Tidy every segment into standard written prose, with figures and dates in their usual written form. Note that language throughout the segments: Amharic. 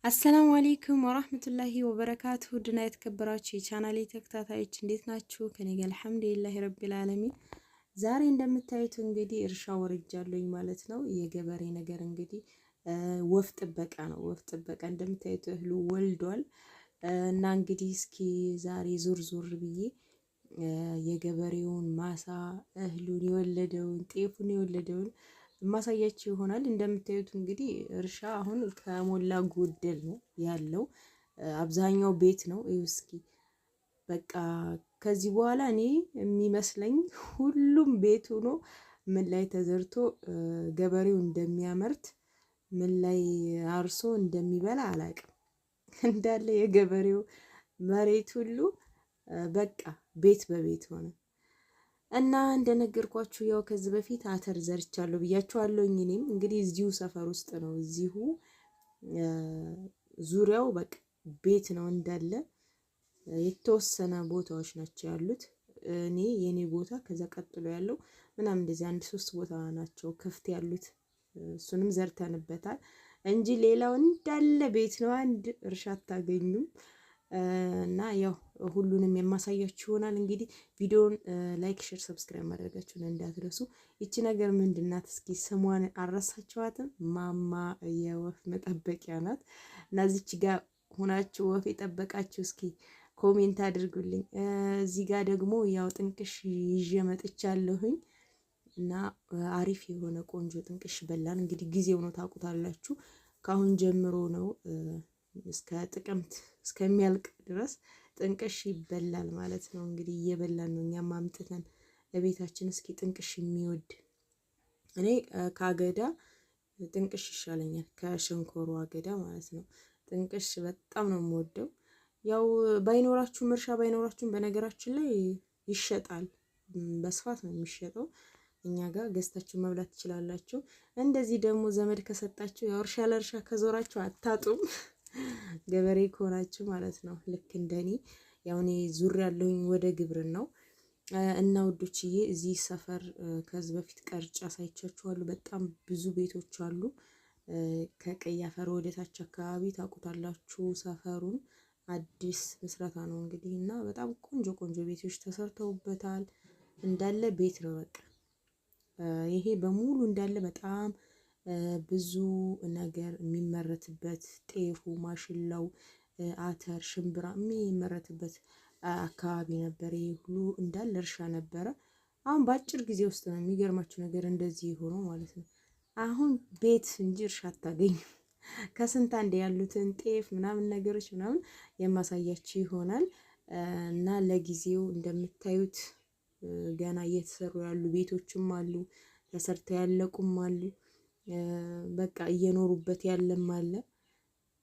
አሰላሙ አለይኩም ወራህመቱላሂ ወበረካቱሁ ድና የተከበራችሁ የቻናሌ ተከታታዮች እንዴት ናችሁ? ከኔ ጋር አልሐምዱሊላሂ ረቢል ዓለሚን። ዛሬ እንደምታዩት እንግዲህ እርሻ ወርጃለሁኝ ማለት ነው። የገበሬ ነገር እንግዲህ ወፍ ጥበቃ ነው። ወፍ ጥበቃ እንደምታዩት እህሉ ወልዷል እና እንግዲህ እስኪ ዛሬ ዙር ዙር ብዬ የገበሬውን ማሳ እህሉን የወለደውን ጤፉን የወለደውን ማሳያችሁ ይሆናል። እንደምታዩት እንግዲህ እርሻ አሁን ከሞላ ጎደል ነው ያለው። አብዛኛው ቤት ነው። እስኪ በቃ ከዚህ በኋላ እኔ የሚመስለኝ ሁሉም ቤት ሆኖ ምን ላይ ተዘርቶ ገበሬው እንደሚያመርት ምን ላይ አርሶ እንደሚበላ አላውቅም። እንዳለ የገበሬው መሬት ሁሉ በቃ ቤት በቤት ሆነ። እና እንደነገርኳችሁ ያው ከዚህ በፊት አተር ዘርቻለሁ ብያችኋለሁ። እኔም እንግዲህ እዚሁ ሰፈር ውስጥ ነው፣ እዚሁ ዙሪያው በቃ ቤት ነው እንዳለ። የተወሰነ ቦታዎች ናቸው ያሉት። የኔ ቦታ ከዛ ቀጥሎ ያለው ምናምን እንደዚህ 1-3 ቦታ ናቸው ክፍት ያሉት። እሱንም ዘርተንበታል እንጂ ሌላው እንዳለ ቤት ነው። አንድ እርሻ አታገኙም። እና ያው ሁሉንም የማሳያችሁ ይሆናል። እንግዲህ ቪዲዮውን ላይክ፣ ሼር፣ ሰብስክራይብ ማድረጋችሁን እንዳትረሱ። ይቺ ነገር ምንድናት? እስኪ ስሟን አረሳችኋትም? ማማ የወፍ መጠበቂያ ናት። እና እዚች ጋር ሆናችሁ ወፍ የጠበቃችሁ እስኪ ኮሜንት አድርጉልኝ። እዚህ ጋር ደግሞ ያው ጥንቅሽ ይዤ መጥቻለሁኝ እና አሪፍ የሆነ ቆንጆ ጥንቅሽ በላን። እንግዲህ ጊዜው ነው ታውቁታላችሁ። ካሁን ጀምሮ ነው እስከ ጥቅምት እስከሚያልቅ ድረስ ጥንቅሽ ይበላል ማለት ነው። እንግዲህ እየበላን ነው እኛም አምጥተን ለቤታችን። እስኪ ጥንቅሽ የሚወድ እኔ ከአገዳ ጥንቅሽ ይሻለኛል፣ ከሸንኮሩ አገዳ ማለት ነው። ጥንቅሽ በጣም ነው የምወደው። ያው ባይኖራችሁም እርሻ ባይኖራችሁም በነገራችን ላይ ይሸጣል፣ በስፋት ነው የሚሸጠው። እኛ ጋር ገዝታችሁ መብላት ትችላላችሁ። እንደዚህ ደግሞ ዘመድ ከሰጣችሁ ያው እርሻ ለእርሻ ከዞራችሁ አታጡም፣ ገበሬ ከሆናችሁ ማለት ነው። ልክ እንደኔ ያው እኔ ዙር ያለሁኝ ወደ ግብርናው እና ውዶችዬ፣ እዚህ ሰፈር ከዚህ በፊት ቀርጫ ሳይቻችኋለሁ። በጣም ብዙ ቤቶች አሉ። ከቀይ አፈር ወደታች አካባቢ ታውቁታላችሁ ሰፈሩን። አዲስ ምስረታ ነው እንግዲህ እና በጣም ቆንጆ ቆንጆ ቤቶች ተሰርተውበታል። እንዳለ ቤት ነው በቃ። ይሄ በሙሉ እንዳለ በጣም ብዙ ነገር የሚመረትበት ጤፉ፣ ማሽላው፣ አተር፣ ሽምብራ የሚመረትበት አካባቢ ነበር። ይሄ ሁሉ እንዳለ እርሻ ነበረ። አሁን በአጭር ጊዜ ውስጥ ነው የሚገርማችሁ ነገር እንደዚህ ሆኖ ማለት ነው። አሁን ቤት እንጂ እርሻ አታገኙም። ከስንት አንድ ያሉትን ጤፍ ምናምን ነገሮች ምናምን የማሳያችሁ ይሆናል። እና ለጊዜው እንደምታዩት ገና እየተሰሩ ያሉ ቤቶችም አሉ፣ ተሰርተው ያለቁም አሉ። በቃ እየኖሩበት ያለም አለ።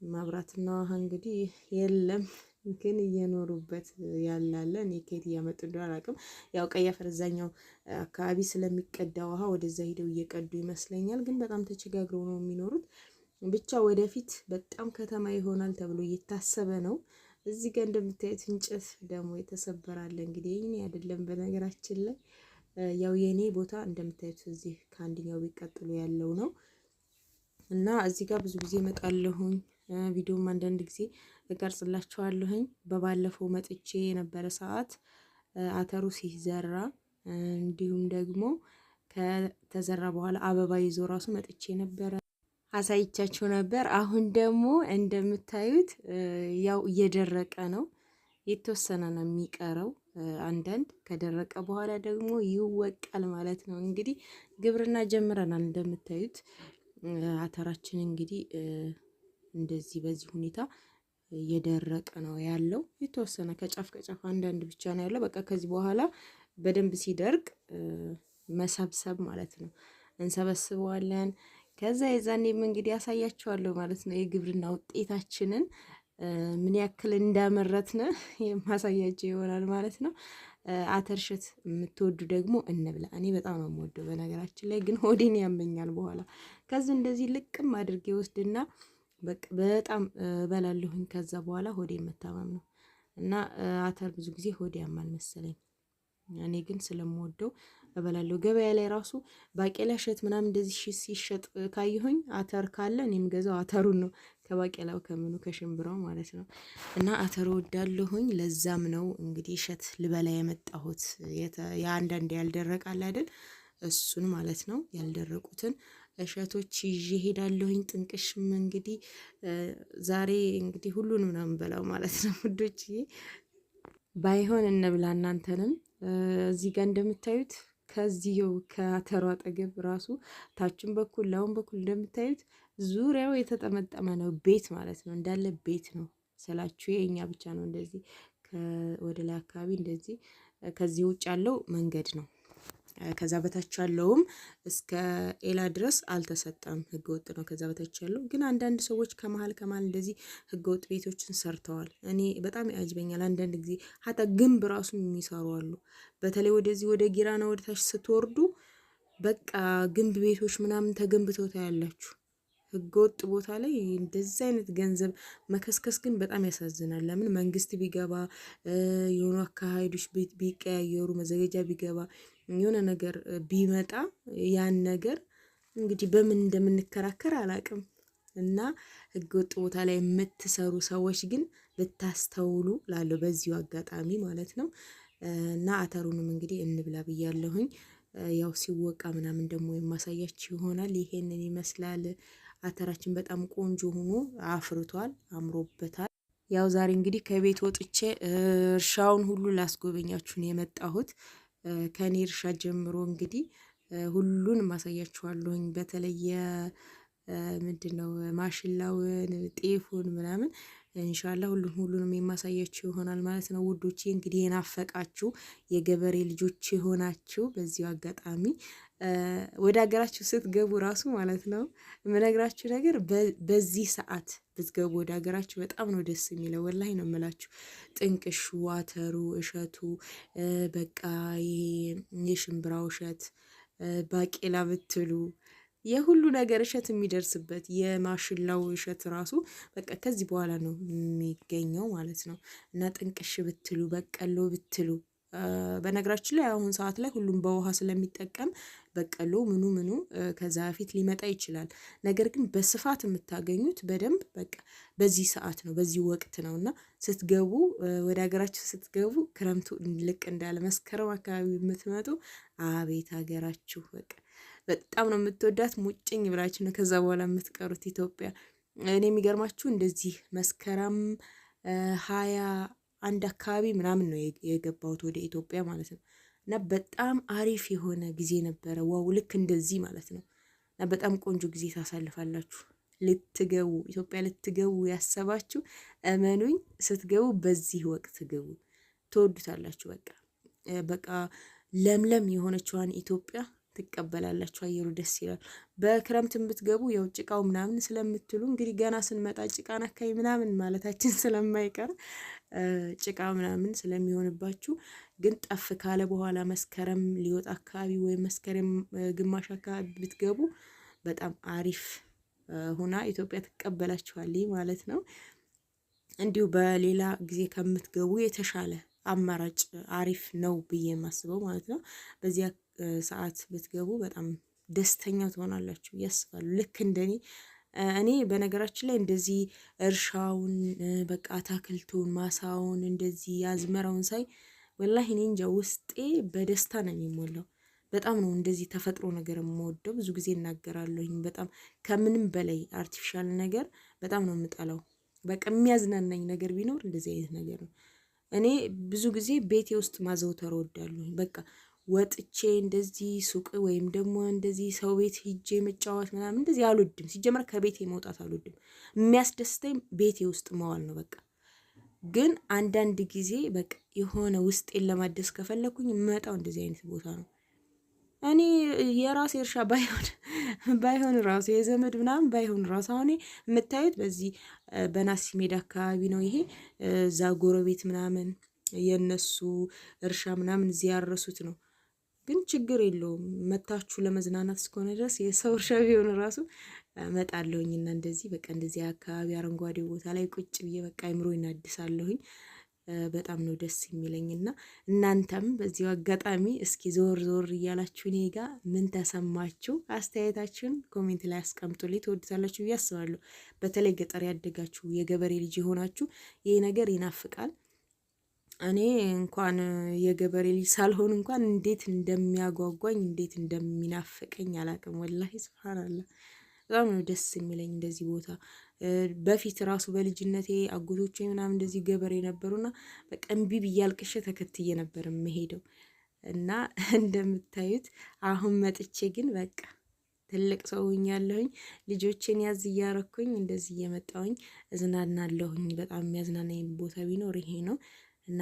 መብራትና ውሃ እንግዲህ የለም፣ ግን እየኖሩበት ያላለ። እኔ ከየት እያመጡ እንደሆነ አላውቅም። ያው ቀይ አፈር እዛኛው አካባቢ ስለሚቀዳ ውሃ ወደዛ ሄደው እየቀዱ ይመስለኛል። ግን በጣም ተቸጋግረው ነው የሚኖሩት። ብቻ ወደፊት በጣም ከተማ ይሆናል ተብሎ እየታሰበ ነው። እዚህ ጋር እንደምታዩት እንጨት ደግሞ የተሰበራለ። እንግዲህ ይሄ አይደለም በነገራችን ላይ ያው የኔ ቦታ እንደምታዩት እዚህ ከአንደኛው ቤት ቀጥሎ ያለው ነው። እና እዚህ ጋር ብዙ ጊዜ እመጣለሁኝ፣ ቪዲዮም አንዳንድ ጊዜ እቀርጽላችኋለሁኝ። በባለፈው መጥቼ የነበረ ሰዓት አተሩ ሲዘራ እንዲሁም ደግሞ ከተዘራ በኋላ አበባ ይዞ ራሱ መጥቼ ነበረ፣ አሳይቻችሁ ነበር። አሁን ደግሞ እንደምታዩት ያው እየደረቀ ነው፣ የተወሰነ ነው የሚቀረው። አንዳንድ ከደረቀ በኋላ ደግሞ ይወቃል ማለት ነው። እንግዲህ ግብርና ጀምረናል። እንደምታዩት አተራችን እንግዲህ እንደዚህ በዚህ ሁኔታ እየደረቀ ነው ያለው። የተወሰነ ከጫፍ ከጫፍ አንዳንድ ብቻ ነው ያለው። በቃ ከዚህ በኋላ በደንብ ሲደርቅ መሰብሰብ ማለት ነው። እንሰበስበዋለን። ከዛ የዛኔም እንግዲህ ያሳያችኋለሁ ማለት ነው የግብርና ውጤታችንን ምን ያክል እንዳመረትን የማሳያቸው ይሆናል ማለት ነው። አተር እሸት የምትወዱ ደግሞ እንብላ። እኔ በጣም ነው የምወደው በነገራችን ላይ፣ ግን ሆዴን ያመኛል በኋላ። ከዚህ እንደዚህ ልቅም አድርጌ ወስድና በቃ በጣም እበላለሁኝ። ከዛ በኋላ ሆዴን መታመም ነው እና አተር ብዙ ጊዜ ሆዴ ያማል መሰለኝ። እኔ ግን ስለምወደው እበላለሁ። ገበያ ላይ ራሱ ባቄላ እሸት ምናምን እንደዚህ ሲሸጥ ካየሁኝ አተር ካለ እኔም ገዛው አተሩን ነው። ከባቄላው ከምኑ ከሽምብራው ማለት ነው። እና አተር ወዳለሁኝ። ለዛም ነው እንግዲህ እሸት ልበላ የመጣሁት። የአንዳንድ ያልደረቃል አይደል? እሱን ማለት ነው። ያልደረቁትን እሸቶች ይዤ ሄዳለሁኝ። ጥንቅሽም እንግዲህ ዛሬ እንግዲህ ሁሉንም ነው የምበላው ማለት ነው ውዶችዬ። ባይሆን እንብላ እናንተንም። እዚህ ጋር እንደምታዩት ከዚህው ከአተሯ አጠገብ ራሱ ታችን በኩል ላውን በኩል እንደምታዩት ዙሪያው የተጠመጠመ ነው ቤት ማለት ነው። እንዳለ ቤት ነው ስላችሁ የኛ ብቻ ነው እንደዚህ ወደ ላይ አካባቢ እንደዚህ። ከዚህ ውጭ ያለው መንገድ ነው። ከዛ በታች ያለውም እስከ ኤላ ድረስ አልተሰጠም፣ ህገወጥ ነው። ከዛ በታች ያለው ግን አንዳንድ ሰዎች ከመሀል እንደዚህ ህገወጥ ቤቶችን ሰርተዋል። እኔ በጣም ያጅበኛል አንዳንድ ጊዜ ሀታ ግንብ ራሱ የሚሰሩ አሉ። በተለይ ወደዚህ ወደ ጊራና ወደ ታች ስትወርዱ በቃ ግንብ ቤቶች ምናምን ተገንብተው ታያላችሁ። ህገወጥ ቦታ ላይ እንደዚህ አይነት ገንዘብ መከስከስ ግን በጣም ያሳዝናል። ለምን መንግስት ቢገባ የሆኑ አካሄዶች ቢቀያየሩ መዘገጃ ቢገባ የሆነ ነገር ቢመጣ ያን ነገር እንግዲህ በምን እንደምንከራከር አላቅም። እና ህገወጥ ቦታ ላይ የምትሰሩ ሰዎች ግን ብታስተውሉ ላለው በዚሁ አጋጣሚ ማለት ነው። እና አተሩንም እንግዲህ እንብላ ብያለሁኝ። ያው ሲወቃ ምናምን ደግሞ የማሳያችሁ ይሆናል። ይሄንን ይመስላል። አተራችን በጣም ቆንጆ ሆኖ አፍርቷል፣ አምሮበታል። ያው ዛሬ እንግዲህ ከቤት ወጥቼ እርሻውን ሁሉ ላስጎበኛችሁ ነው የመጣሁት። ከኔ እርሻ ጀምሮ እንግዲህ ሁሉን ማሳያችኋለሁኝ። በተለየ ምንድነው ማሽላውን፣ ጤፉን ምናምን ኢንሻአላህ ሁሉንም የማሳያችሁ ይሆናል ማለት ነው ውዶቼ። እንግዲህ የናፈቃችሁ የገበሬ ልጆች የሆናችሁ በዚሁ አጋጣሚ ወደ ሀገራችሁ ስትገቡ ራሱ ማለት ነው የምነግራችሁ ነገር በዚህ ሰዓት ብትገቡ ወደ ሀገራችሁ በጣም ነው ደስ የሚለው። ወላሂ ነው የምላችሁ። ጥንቅሹ፣ አተሩ፣ እሸቱ በቃ የሽምብራው እሸት፣ ባቄላ ብትሉ የሁሉ ነገር እሸት የሚደርስበት የማሽላው እሸት ራሱ በቃ ከዚህ በኋላ ነው የሚገኘው ማለት ነው። እና ጥንቅሽ ብትሉ በቀሎ ብትሉ በነገራችን ላይ አሁን ሰዓት ላይ ሁሉም በውሃ ስለሚጠቀም በቀሎ ምኑ ከዛ በፊት ሊመጣ ይችላል። ነገር ግን በስፋት የምታገኙት በደንብ በቃ በዚህ ሰዓት ነው፣ በዚህ ወቅት ነው። እና ስትገቡ ወደ ሀገራችሁ ስትገቡ ክረምቱ ልቅ እንዳለ መስከረም አካባቢ የምትመጡ አቤት ሀገራችሁ በቃ በጣም ነው የምትወዳት። ሙጭኝ ብላችሁ ነው ከዛ በኋላ የምትቀሩት ኢትዮጵያ። እኔ የሚገርማችሁ እንደዚህ መስከረም 21 አካባቢ ምናምን ነው የገባሁት ወደ ኢትዮጵያ ማለት ነው። እና በጣም አሪፍ የሆነ ጊዜ ነበረ። ዋው ልክ እንደዚህ ማለት ነው። እና በጣም ቆንጆ ጊዜ ታሳልፋላችሁ። ልትገቡ ኢትዮጵያ ልትገቡ ያሰባችሁ እመኑኝ፣ ስትገቡ በዚህ ወቅት ገቡ፣ ትወዱታላችሁ። በቃ ለምለም የሆነችዋን ኢትዮጵያ ትቀበላላችሁ። አየሩ ደስ ይላል። በክረምት የምትገቡ ያው ጭቃው ምናምን ስለምትሉ እንግዲህ ገና ስንመጣ ጭቃ ነካይ ምናምን ማለታችን ስለማይቀር ጭቃ ምናምን ስለሚሆንባችሁ ግን ጠፍ ካለ በኋላ መስከረም ሊወጣ አካባቢ ወይም መስከረም ግማሽ አካባቢ ብትገቡ በጣም አሪፍ ሆና ኢትዮጵያ ትቀበላችኋለች ማለት ነው። እንዲሁ በሌላ ጊዜ ከምትገቡ የተሻለ አማራጭ አሪፍ ነው ብዬ የማስበው ማለት ነው። በዚያ ሰዓት ብትገቡ በጣም ደስተኛ ትሆናላችሁ ያስባሉ። ልክ እንደኔ እኔ በነገራችን ላይ እንደዚህ እርሻውን በቃ አታክልቱን፣ ማሳውን እንደዚህ አዝመራውን ሳይ ወላሂ እኔ እንጃ ውስጤ በደስታ ነው የሚሞላው። በጣም ነው እንደዚህ ተፈጥሮ ነገር የምወደው። ብዙ ጊዜ እናገራለሁኝ። በጣም ከምንም በላይ አርቲፊሻል ነገር በጣም ነው የምጠላው። በቃ የሚያዝናናኝ ነገር ቢኖር እንደዚህ አይነት ነገር ነው። እኔ ብዙ ጊዜ ቤቴ ውስጥ ማዘውተር እወዳለሁኝ። በቃ ወጥቼ እንደዚህ ሱቅ ወይም ደግሞ እንደዚህ ሰው ቤት ሂጄ መጫወት ምናምን እንደዚህ አልወድም። ሲጀመር ከቤቴ መውጣት አልወድም። የሚያስደስተኝ ቤቴ ውስጥ መዋል ነው በቃ። ግን አንዳንድ ጊዜ በቃ የሆነ ውስጤን ለማደስ ከፈለኩኝ የምመጣው እንደዚህ አይነት ቦታ ነው። እኔ የራሴ እርሻ ባይሆን ራሱ የዘመድ ምናምን ባይሆን ራሱ አሁን የምታዩት በዚህ በናሲ ሜዳ አካባቢ ነው። ይሄ እዛ ጎረቤት ምናምን የነሱ እርሻ ምናምን እዚህ ያረሱት ነው። ግን ችግር የለውም መታችሁ ለመዝናናት እስከሆነ ድረስ የሰው እርሻ ቢሆን ራሱ እመጣለሁኝና እንደዚህ በቃ እንደዚህ አካባቢ አረንጓዴ ቦታ ላይ ቁጭ ብዬ በቃ አይምሮ ይናድሳለሁኝ። በጣም ነው ደስ የሚለኝና እናንተም በዚሁ አጋጣሚ እስኪ ዞር ዞር እያላችሁ እኔ ጋር ምን ተሰማችሁ? አስተያየታችሁን ኮሜንት ላይ አስቀምጡልኝ። ትወዱታላችሁ ብዬ አስባለሁ። በተለይ ገጠር ያደጋችሁ የገበሬ ልጅ የሆናችሁ ይሄ ነገር ይናፍቃል። እኔ እንኳን የገበሬ ልጅ ሳልሆን እንኳን እንዴት እንደሚያጓጓኝ እንዴት እንደሚናፍቀኝ አላቅም። ወላሂ ሱብሃንአላህ በጣም ነው ደስ የሚለኝ እንደዚህ ቦታ። በፊት ራሱ በልጅነቴ አጎቶቼ ምናምን እንደዚህ ገበሬ ነበሩና በቃ እምቢ ብዬ አልቅሼ ተከትዬ ነበር የምሄደው እና እንደምታዩት አሁን መጥቼ ግን በቃ ትልቅ ሰው ሆኛለሁኝ። ልጆቼን ያዝ እያረኩኝ እንደዚህ እየመጣሁኝ እዝናናለሁኝ። በጣም የሚያዝናናኝ ቦታ ቢኖር ይሄ ነው እና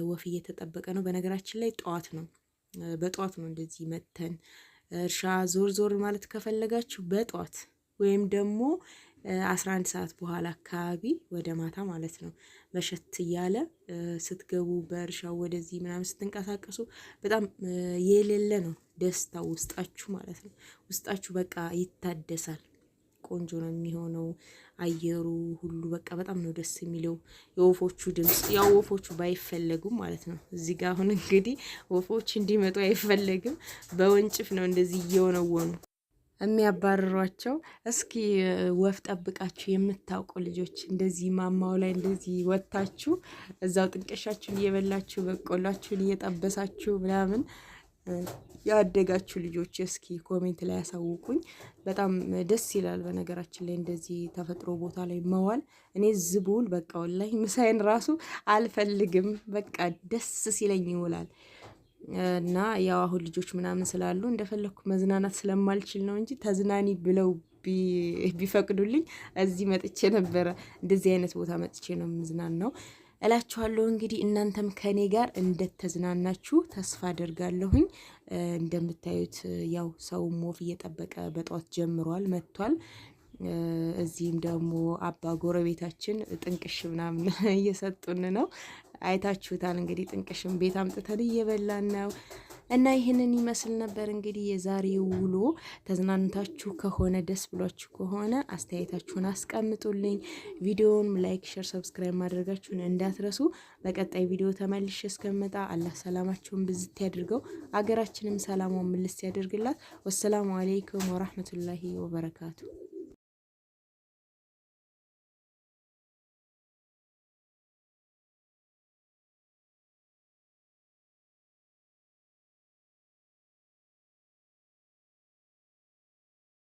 ወፍ እየተጠበቀ ነው። በነገራችን ላይ ጠዋት ነው፣ በጠዋት ነው እንደዚህ መተን እርሻ ዞር ዞር ማለት ከፈለጋችሁ በጠዋት ወይም ደግሞ 11 ሰዓት በኋላ አካባቢ ወደ ማታ ማለት ነው መሸት እያለ ስትገቡ በእርሻው ወደዚህ ምናምን ስትንቀሳቀሱ በጣም የሌለ ነው ደስታው ውስጣችሁ ማለት ነው። ውስጣችሁ በቃ ይታደሳል። ቆንጆ ነው የሚሆነው አየሩ ሁሉ በቃ በጣም ነው ደስ የሚለው። የወፎቹ ድምጽ ያው ወፎቹ ባይፈለጉም ማለት ነው። እዚህ ጋር አሁን እንግዲህ ወፎች እንዲመጡ አይፈለግም። በወንጭፍ ነው እንደዚህ እየወነወኑ የሚያባርሯቸው። እስኪ ወፍ ጠብቃችሁ የምታውቁ ልጆች እንደዚህ ማማው ላይ እንደዚህ ወጥታችሁ እዛው ጥንቅሻችሁን እየበላችሁ በቆላችሁን እየጠበሳችሁ ምናምን ያደጋችሁ ልጆች እስኪ ኮሜንት ላይ ያሳውቁኝ። በጣም ደስ ይላል። በነገራችን ላይ እንደዚህ ተፈጥሮ ቦታ ላይ መዋል እኔ ዝቡል በቃ ወላሂ ምሳዬን ራሱ አልፈልግም። በቃ ደስ ሲለኝ ይውላል። እና ያው አሁን ልጆች ምናምን ስላሉ እንደፈለኩ መዝናናት ስለማልችል ነው እንጂ ተዝናኒ ብለው ቢፈቅዱልኝ እዚህ መጥቼ ነበረ። እንደዚህ አይነት ቦታ መጥቼ ነው የምዝናናው እላችኋለሁ። እንግዲህ እናንተም ከኔ ጋር እንደተዝናናችሁ ተስፋ አደርጋለሁኝ። እንደምታዩት ያው ሰውም ወፍ እየጠበቀ በጧት ጀምሯል መጥቷል። እዚህም ደግሞ አባ ጎረቤታችን ጥንቅሽ ምናምን እየሰጡን ነው። አይታችሁታል እንግዲህ ጥንቅሽም ቤት አምጥተን እየበላን ነው። እና ይህንን ይመስል ነበር እንግዲህ የዛሬው ውሎ። ተዝናንታችሁ ከሆነ ደስ ብሏችሁ ከሆነ አስተያየታችሁን አስቀምጡልኝ። ቪዲዮውን ላይክ፣ ሼር፣ ሰብስክራይብ ማድረጋችሁን እንዳትረሱ። በቀጣይ ቪዲዮ ተመልሼ እስከመጣ አላህ ሰላማችሁን ብዝት ያድርገው፣ አገራችንም ሰላሟን ምልስ ያደርግላት። ወሰላሙ አለይኩም ወራህመቱላሂ ወበረካቱ።